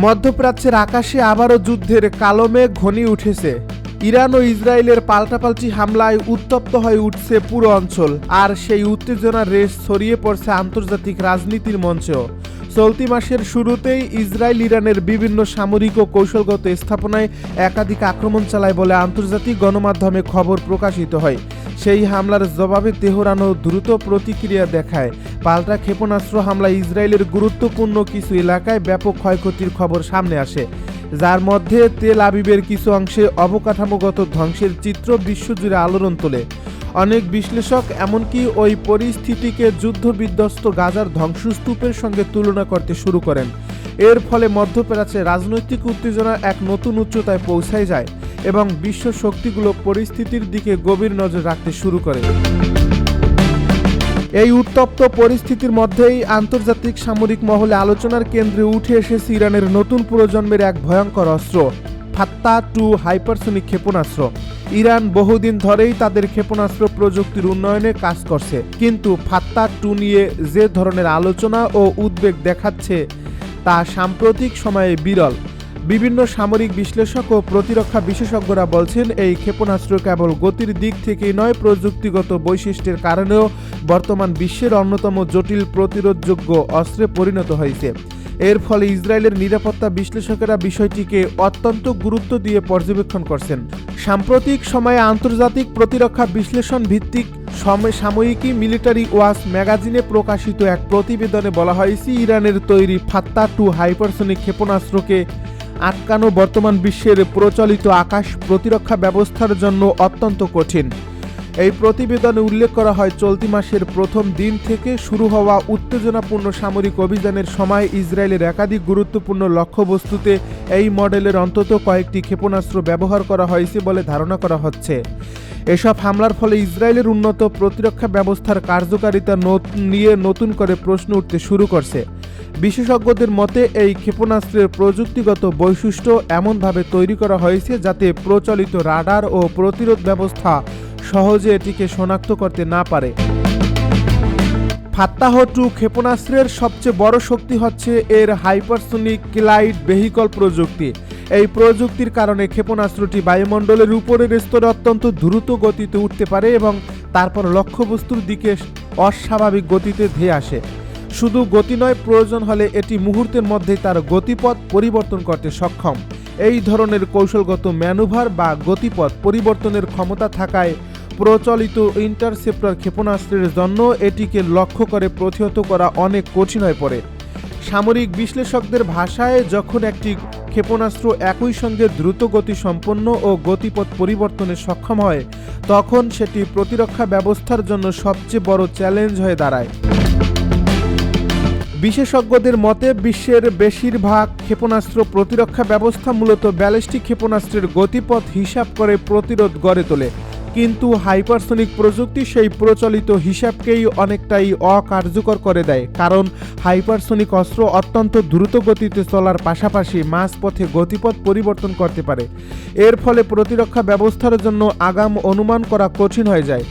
মধ্যপ্রাচ্যের আকাশে আবারও যুদ্ধের কালো মেঘ ঘনিয়ে উঠেছে। ইরান ও ইসরায়েলের পাল্টাপাল্টি হামলায় উত্তপ্ত হয়ে উঠছে পুরো অঞ্চল, আর সেই উত্তেজনার রেশ ছড়িয়ে পড়ছে আন্তর্জাতিক রাজনীতির মঞ্চেও। চলতি মাসের শুরুতেই ইসরায়েল ইরানের বিভিন্ন সামরিক ও কৌশলগত স্থাপনায় একাধিক আক্রমণ চালায় বলে আন্তর্জাতিক গণমাধ্যমে খবর প্রকাশিত হয়। সেই হামলার জবাবে তেহরানও দ্রুত প্রতিক্রিয়া দেখায়। পাল্টা ক্ষেপণাস্ত্র হামলায় ইসরায়েলের গুরুত্বপূর্ণ কিছু এলাকায় ব্যাপক ক্ষয়ক্ষতির খবর সামনে আসে, যার মধ্যে তেল আবিবের কিছু অংশে অবকাঠামোগত ধ্বংসের চিত্র বিশ্বজুড়ে আলোড়ন তোলে। অনেক বিশ্লেষক এমনকি ওই পরিস্থিতিকে যুদ্ধবিধ্বস্ত গাজার ধ্বংসস্তূপের সঙ্গে তুলনা করতে শুরু করেন। এর ফলে মধ্যপ্রাচ্যে রাজনৈতিক উত্তেজনা এক নতুন উচ্চতায় পৌঁছায় যায় এবং বিশ্ব শক্তিগুলো পরিস্থিতির দিকে গভীর নজর রাখতে শুরু করে। এই উত্তপ্ত পরিস্থিতির মধ্যেই আন্তর্জাতিক সামরিক মহলে আলোচনার কেন্দ্রে উঠে এসেছে ইরানের নতুন প্রজন্মের এক ভয়ঙ্কর অস্ত্র, ফাত্তা-2 হাইপারসনিক ক্ষেপণাস্ত্র। ইরান বহুদিন ধরেই তাদের ক্ষেপণাস্ত্র প্রযুক্তির উন্নয়নে কাজ করছে, কিন্তু ফাত্তা-2 নিয়ে যে ধরনের আলোচনা ও উদ্বেগ দেখাচ্ছে তা সাম্প্রতিক সময়ে বিরল। বিভিন্ন সামরিক বিশ্লেষক ও প্রতিরক্ষা বিশেষজ্ঞরা বলছেন, এই ক্ষেপণাস্ত্র কেবল গতির দিক থেকেই নয়, প্রযুক্তিগত বৈশিষ্ট্যের কারণেও বর্তমান বিশ্বের অন্যতম জটিল প্রতিরোধযোগ্য অস্ত্রে পরিণত হয়েছে। এর ফলে ইসরায়েলের নিরাপত্তা বিশ্লেষকেরা বিষয়টিকে অত্যন্ত গুরুত্ব দিয়ে পর্যবেক্ষণ করছেন। সাম্প্রতিক সময়ে আন্তর্জাতিক প্রতিরক্ষা বিশ্লেষণ ভিত্তিক সাময়িকী মিলিটারি ওয়াচ ম্যাগাজিনে প্রকাশিত এক প্রতিবেদনে বলা হয়েছে, ইরানের তৈরি ফাত্তা-2 হাইপারসনিক ক্ষেপণাস্ত্রকে আটকানো বর্তমান বিশ্বের প্রচলিত আকাশ প্রতিরক্ষা ব্যবস্থার জন্য অত্যন্ত কঠিন। এই প্রতিবেদনে উল্লেখ করা হয়, চলতি মাসের প্রথম দিন থেকে শুরু হওয়া উত্তেজনাপূর্ণ সামরিক অভিযানের সময় ইসরায়েলের একাধিক গুরুত্বপূর্ণ লক্ষ্যবস্তুতে এই মডেলের অন্তত কয়েকটি ক্ষেপণাস্ত্র ব্যবহার করা হয়েছে বলে ধারণা করা হচ্ছে। এসব হামলার ফলে ইসরায়েলের উন্নত প্রতিরক্ষা ব্যবস্থার কার্যকারিতা নিয়ে নতুন করে প্রশ্ন উঠতে শুরু করছে। বিশেষজ্ঞদের মতে, এই ক্ষেপণাস্ত্রের প্রযুক্তিগত বৈশিষ্ট্য এমনভাবে তৈরি করা হয়েছে যাতে প্রচলিত রাডার ও প্রতিরোধ ব্যবস্থা সহজে এটিকে শনাক্ত করতে না পারে। ফাত্তাহ-2 ক্ষেপণাস্ত্রের সবচেয়ে বড় শক্তি হচ্ছে এর হাইপারসনিক গ্লাইড ভেহিকল প্রযুক্তি। এই প্রযুক্তির কারণে ক্ষেপণাস্ত্রটি বায়ুমণ্ডলের উপরের স্তরে অত্যন্ত দ্রুত গতিতে উঠতে পারে এবং তারপর লক্ষ্যবস্তুর দিকে অস্বাভাবিক গতিতে ধেয়ে আসে। শুধু গতি নয়, প্রয়োজন হলে এটি মুহূর্তের মধ্যেই তার গতিপথ পরিবর্তন করতে সক্ষম। এই ধরনের কৌশলগত ম্যানুভার বা গতিপথ পরিবর্তনের ক্ষমতা থাকায় প্রচলিত ইন্টারসেপ্টর ক্ষেপণাস্ত্রের জন্য এটিকে লক্ষ্য করে প্রতিহত করা অনেক কঠিন হয়ে পড়ে। সামরিক বিশ্লেষকদের ভাষায়, যখন একটি ক্ষেপণাস্ত্র একই সঙ্গে দ্রুত গতি সম্পন্ন ও গতিপথ পরিবর্তনে সক্ষম হয়, তখন সেটি প্রতিরক্ষা ব্যবস্থার জন্য সবচেয়ে বড় চ্যালেঞ্জ হয়ে দাঁড়ায়। বিশেষজ্ঞদের মতে, বিশ্বের বেশিরভাগ ক্ষেপণাস্ত্র প্রতিরক্ষা ব্যবস্থা মূলত ব্যালিস্টিক ক্ষেপণাস্ত্রের গতিপথ হিসাব করে প্রতিরোধ গড়ে তোলে, কিন্তু হাইপারসনিক প্রযুক্তি সেই প্রচলিত হিসাবকেই অনেকটাই অকার্যকর করে দেয়, কারণ হাইপারসনিক অস্ত্র অত্যন্ত দ্রুত গতিতে চলার পাশাপাশি মাঝপথে গতিপথ পরিবর্তন করতে পারে। এর ফলে প্রতিরক্ষা ব্যবস্থার জন্য আগাম অনুমান করা কঠিন হয়ে যায়।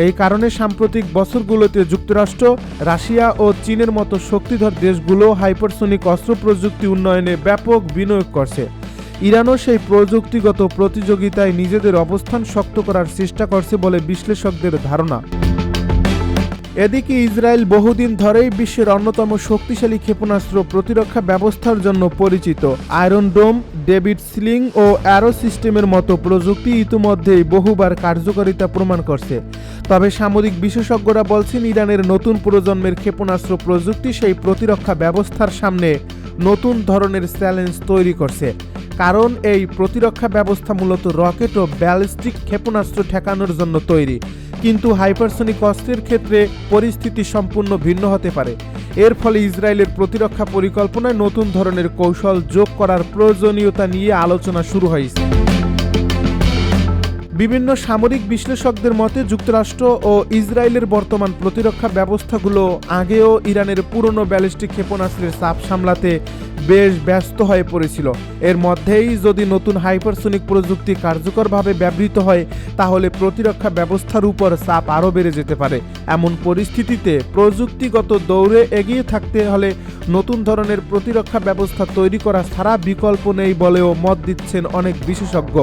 এই কারণে সাম্প্রতিক বছরগুলোতে যুক্তরাষ্ট্র, রাশিয়া ও চীনের মতো শক্তিধর দেশগুলো হাইপারসনিক অস্ত্র প্রযুক্তি উন্নয়নে ব্যাপক বিনিয়োগ করছে। ইরানও সেই প্রযুক্তিগত প্রতিযোগিতায় নিজেদের অবস্থান শক্ত করার চেষ্টা করছে বলে বিশ্লেষকদের ধারণা। এদিকে ইসরায়েল বহুদিন ধরেই বিশ্বের অন্যতম শক্তিশালী ক্ষেপণাস্ত্র প্রতিরক্ষা ব্যবস্থার জন্য পরিচিত। আয়রন ডোম, ডেভিড স্লিং ও অ্যারো সিস্টেমের মতো প্রযুক্তি ইতিমধ্যেই বহুবার কার্যকারিতা প্রমাণ করছে। তবে সামরিক বিশেষজ্ঞরা বলছেন, ইরানের নতুন প্রজন্মের ক্ষেপণাস্ত্র প্রযুক্তি সেই প্রতিরক্ষা ব্যবস্থার সামনে নতুন ধরনের চ্যালেঞ্জ তৈরি করছে, কারণ এই প্রতিরক্ষা ব্যবস্থা মূলত রকেট ও ব্যালিস্টিক ক্ষেপণাস্ত্র ঠেকানোর জন্য তৈরি। কিন্তু হাইপারসনিক অস্ত্রের ক্ষেত্রে পরিস্থিতি সম্পূর্ণ ভিন্ন হতে পারে। এর ফলে ইসরায়েলের প্রতিরক্ষা পরিকল্পনায় নতুন ধরনের কৌশল যোগ করার প্রয়োজনীয়তা নিয়ে আলোচনা শুরু হয়েছে। বিভিন্ন সামরিক বিশ্লেষকদের মতে, যুক্তরাষ্ট্র ও ইসরায়েলের বর্তমান প্রতিরক্ষা ব্যবস্থাগুলো আগেও ইরানের পুরনো ব্যালিস্টিক ক্ষেপণাস্ত্রের চাপ সামলাতে বেশ ব্যস্ত হয়ে পড়েছিল। এর মধ্যেই যদি নতুন হাইপারসোনিক প্রযুক্তি কার্যকরভাবে ব্যবহৃত হয় তাহলে প্রতিরক্ষা ব্যবস্থার উপর চাপ আরও বেড়ে যেতে পারে। এমন পরিস্থিতিতে প্রযুক্তিগত দৌড়ে এগিয়ে থাকতে হলে নতুন ধরনের প্রতিরক্ষা ব্যবস্থা তৈরি করা ছাড়া বিকল্প নেই বলেও মত দিচ্ছেন অনেক বিশেষজ্ঞ।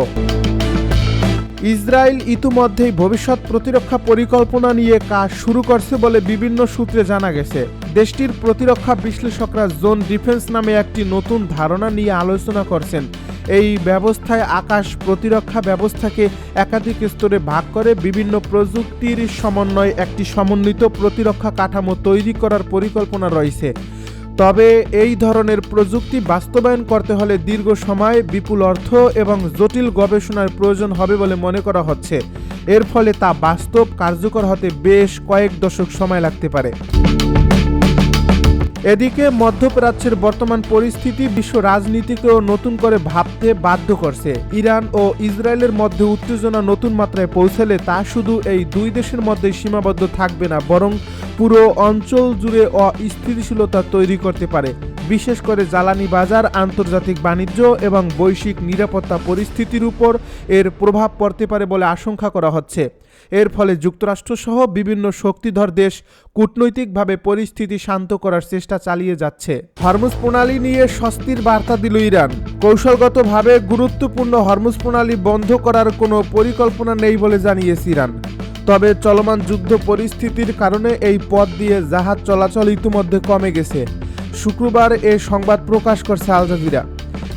ইসরায়েল ইতিমধ্যেই ভবিষ্যৎ প্রতিরক্ষা পরিকল্পনা নিয়ে কাজ শুরু করছে বলে বিভিন্ন সূত্রে জানা গেছে। দেশটির প্রতিরক্ষা বিশ্লেষকরা জোন ডিফেন্স নামে একটি নতুন ধারণা নিয়ে আলোচনা করছেন। এই ব্যবস্থায় আকাশ প্রতিরক্ষা ব্যবস্থাকে একাধিক স্তরে ভাগ করে বিভিন্ন প্রযুক্তির সমন্বয়ে একটি সমন্বিত প্রতিরক্ষা কাঠামো তৈরি করার পরিকল্পনা রয়েছে। তবে এই ধরনের প্রযুক্তি বাস্তবায়ন করতে হলে দীর্ঘ সময়, বিপুল অর্থ এবং জটিল গবেষণার প্রয়োজন হবে বলে মনে করা হচ্ছে। এর ফলে তা বাস্তব কার্যকর হতে বেশ কয়েক দশক সময় লাগতে পারে। এদিকে মধ্যপ্রাচ্যের বর্তমান পরিস্থিতি বিশ্ব রাজনীতিকেও নতুন করে ভাবতে বাধ্য করছে। ইরান ও ইসরায়েলের মধ্যে উত্তেজনা নতুন মাত্রায় পৌঁছালে তা শুধু এই দুই দেশের মধ্যে সীমাবদ্ধ থাকবে না, বরং পুরো অঞ্চল জুড়ে অস্থিতিশীলতা তৈরি করতে পারে। বিশেষ করে জ্বালানি বাজার, আন্তর্জাতিক বাণিজ্য এবং বৈশ্বিক নিরাপত্তা পরিস্থিতির উপর এর প্রভাব পড়তে পারে বলে আশঙ্কা করা হচ্ছে। এর ফলে যুক্তরাষ্ট্রসহ বিভিন্ন শক্তিধর দেশ কূটনৈতিকভাবে পরিস্থিতি শান্ত করার চেষ্টা চালিয়ে যাচ্ছে। হরমুজ প্রণালী নিয়ে স্বস্তির বার্তা দিল ইরান। কৌশলগতভাবে গুরুত্বপূর্ণ হরমুজ প্রণালী বন্ধ করার কোনো পরিকল্পনা নেই বলে জানিয়েছে ইরান। তবে চলমান যুদ্ধ পরিস্থিতির কারণে এই পথ দিয়ে জাহাজ চলাচল ইতিমধ্যে কমে গেছে। শুক্রবার এ সংবাদ প্রকাশ করছে আল জাজিরা।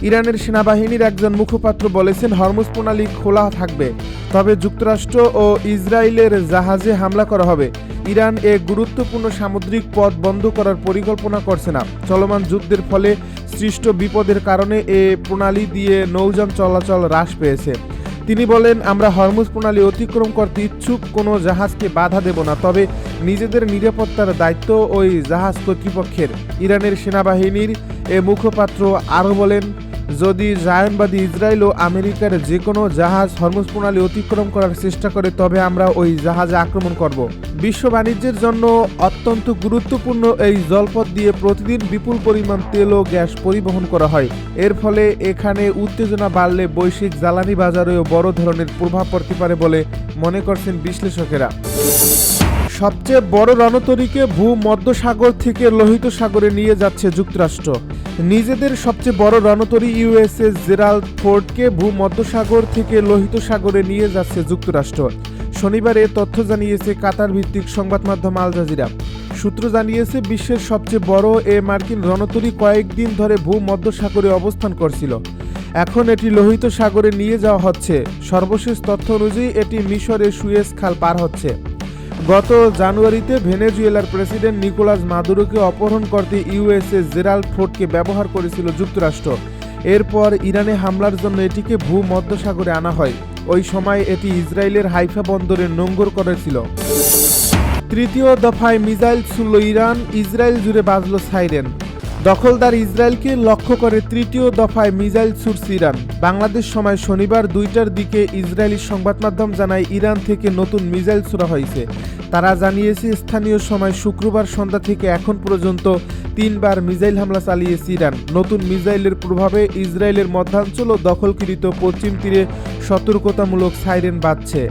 ইরানের সেনাবাহিনীর একজন মুখপাত্র বলেছেন, হরমুজ প্রণালী খোলা থাকবে, তবে যুক্তরাষ্ট্র ও ইসরায়েলের জাহাজে হামলা করা হবে। ইরান এ গুরুত্বপূর্ণ সামুদ্রিক পথ বন্ধ করার পরিকল্পনা করছে না। চলমান যুদ্ধের ফলে সৃষ্ট বিপদের কারণে এ প্রণালী দিয়ে নৌযান চলাচল হ্রাস পেয়েছে। তিনি বলেন, আমরা হরমুজ প্রণালী অতিক্রম করতে ইচ্ছুক কোনো জাহাজকে বাধা দেব না, তবে নিজেদের নিরাপত্তার দায়িত্ব ওই জাহাজ কর্তৃপক্ষের। ইরানের সেনাবাহিনীর এ মুখপাত্র আরও বলেন, যদি জায়নবাদী ইসরায়েল ও আমেরিকার যে কোনো জাহাজ হরমুজ প্রণালী অতিক্রম করার চেষ্টা করে তবে আমরা ওই জাহাজে আক্রমণ করব। বিশ্ব বাণিজ্যের জন্য অত্যন্ত গুরুত্বপূর্ণ এই জলপথ দিয়ে প্রতিদিন বিপুল পরিমাণ তেল ও গ্যাস পরিবহন করা হয়। এর ফলে এখানে উত্তেজনা বাড়লে বৈশ্বিক জ্বালানি বাজারেও বড় ধরনের প্রভাব পড়তে পারে বলে মনে করছেন বিশ্লেষকেরা। সবচেয়ে বড় রণতরীকে ভূমধ্যসাগর থেকে লোহিত সাগরে নিয়ে যাচ্ছে যুক্তরাষ্ট্র। নিজেদের সবচেয়ে বড় রণতরী ইউএসএস জেরাল্ড ফোর্ডকে ভূমধ্যসাগর থেকে লোহিত সাগরে নিয়ে যাচ্ছে যুক্তরাষ্ট্র। শনিবার এ তথ্য জানিয়েছে কাতার ভিত্তিক সংবাদ মাধ্যম আল জাজিরা। সূত্র জানিয়েছে, বিশ্বের সবচেয়ে বড় এ মার্কিন রণতরী কয়েকদিন ধরে ভূমধ্যসাগরে অবস্থান করছিল। এখন এটি লোহিত সাগরে নিয়ে যাওয়া হচ্ছে। সর্বশেষ তথ্য অনুযায়ী এটি মিশরের সুয়েজ খাল পার হচ্ছে। গত জানুয়ারিতে ভেনেজুয়েলার প্রেসিডেন্ট নিকোলাস মাদুরোকে অপহরণ করতে ইউএসএস জেরাল্ড ফোর্ডকে ব্যবহার করেছিল যুক্তরাষ্ট্র। এরপর ইরানে হামলার জন্য এটিকে ভূমধ্যসাগরে আনা হয়। ওই সময় এটি ইসরায়েলের হাইফা বন্দরে নোঙর করেছিল। তৃতীয় দফায় মিসাইল ছুড়ল ইরান, ইসরায়েল জুড়ে বাজল সাইরেন। দখলদার ইসরায়েলকে লক্ষ্য করে তৃতীয় দফায় মিসাইল ছুড়ছে ইরান। বাংলাদেশ সময় শনিবার 2টার দিকে ইসরায়েলি সংবাদ মাধ্যম জানায়, ইরান থেকে নতুন মিসাইল ছোড়া হয়েছে। তারা জানিয়েছে, স্থানীয় সময় শুক্রবার সন্ধ্যা থেকে এখন পর্যন্ত 3বার মিসাইল হামলা চালিয়েছে ইরান। নতুন মিসাইলের প্রভাবে ইসরায়েলের মধ্যাঞ্চল ও দখলকৃত পশ্চিম তীরে সতর্কতামূলক সাইরেন বাজছে।